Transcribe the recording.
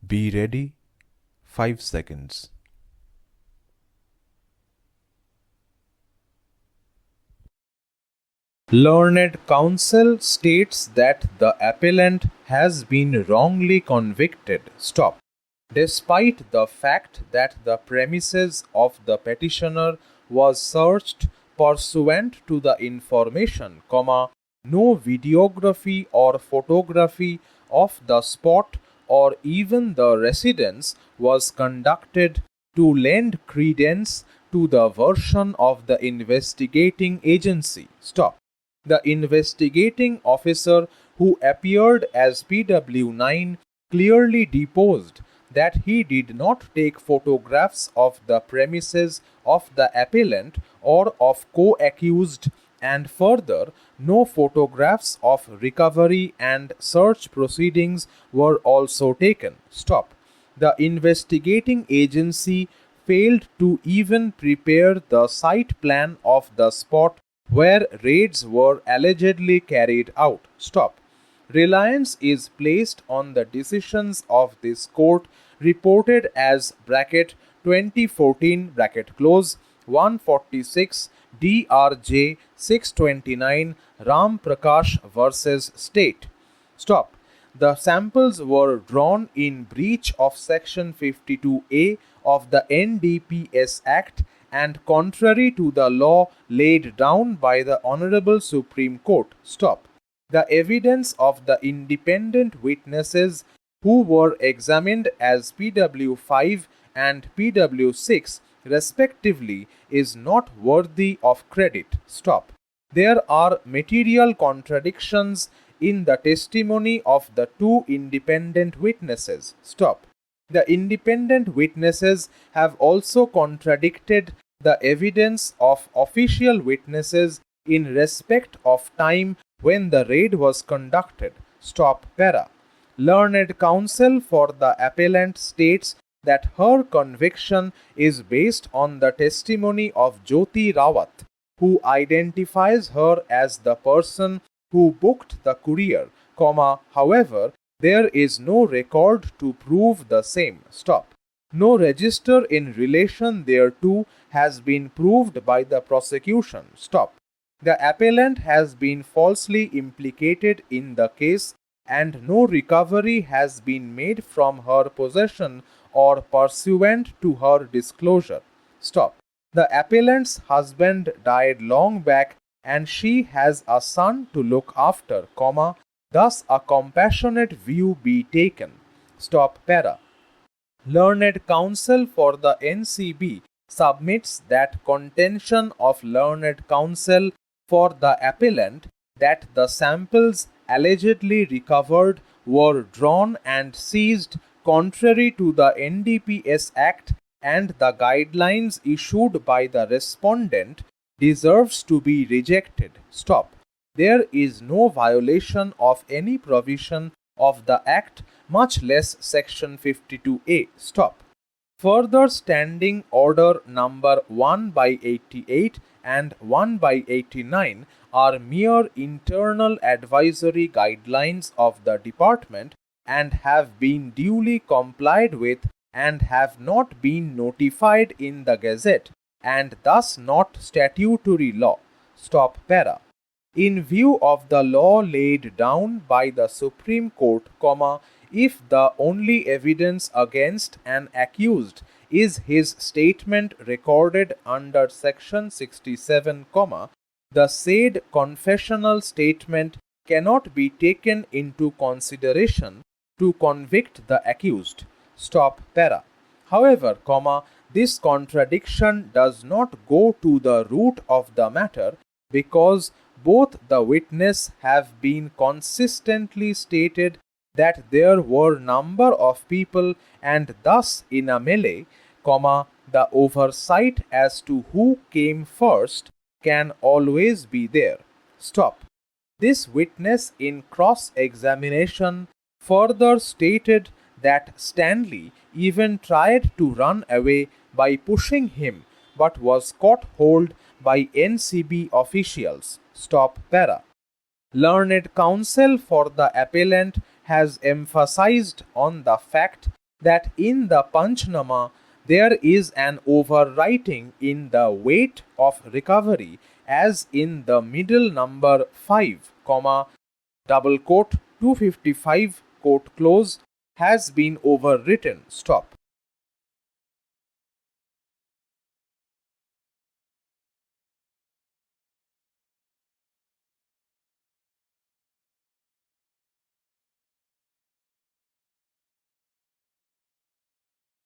Be ready. 5 seconds. Learned counsel states that the appellant has been wrongly convicted. Stop. Despite the fact that the premises of the petitioner was searched pursuant to the information, no videography or photography of the spot or even the residence was conducted to lend credence to the version of the investigating agency. Stop. The investigating officer who appeared as PW9 clearly deposed that he did not take photographs of the premises of the appellant or of co-accused, and further, no photographs of recovery and search proceedings were also taken. Stop. The investigating agency failed to even prepare the site plan of the spot where raids were allegedly carried out. Stop. Reliance is placed on the decisions of this court reported as 2014 146 DRJ 629 Ram Prakash versus State. Stop. The samples were drawn in breach of Section 52A of the NDPS Act and contrary to the law laid down by the Honorable Supreme Court. Stop. The evidence of the independent witnesses who were examined as PW5 and PW6 respectively is not worthy of credit. Stop. There are material contradictions in the testimony of the two independent witnesses. Stop. The independent witnesses have also contradicted the evidence of official witnesses in respect of time when the raid was conducted. Stop. Para. Learned counsel for the appellant states that her conviction is based on the testimony of Jyoti Rawat, who identifies her as the person who booked the courier, however, there is no record to prove the same. Stop. No register in relation thereto has been proved by the prosecution. Stop. The appellant has been falsely implicated in the case and no recovery has been made from her possession or pursuant to her disclosure. Stop. The appellant's husband died long back and she has a son to look after, thus a compassionate view be taken. Stop. Para. Learned counsel for the NCB submits that contention of learned counsel for the appellant that the samples allegedly recovered were drawn and seized contrary to the NDPS Act and the guidelines issued by the respondent deserves to be rejected. Stop. There is no violation of any provision of the Act, much less Section 52A. Stop. Further standing order number 1/88 and 1/89 are mere internal advisory guidelines of the department and have been duly complied with and have not been notified in the Gazette and thus not statutory law. Stop. Para. In view of the law laid down by the Supreme Court, if the only evidence against an accused is his statement recorded under Section 67, the said confessional statement cannot be taken into consideration to convict the accused. Stop. Para. However, this contradiction does not go to the root of the matter because both the witness have been consistently stated that there were number of people and thus in a melee, the oversight as to who came first can always be there. Stop. This witness in cross-examination further stated that Stanley even tried to run away by pushing him but was caught hold by NCB officials. Stop. Para. Learned counsel for the appellant has emphasized on the fact that in the Panchnama there is an overwriting in the weight of recovery as in the middle number 5, comma, double quote 255 quote close has been overwritten. Stop.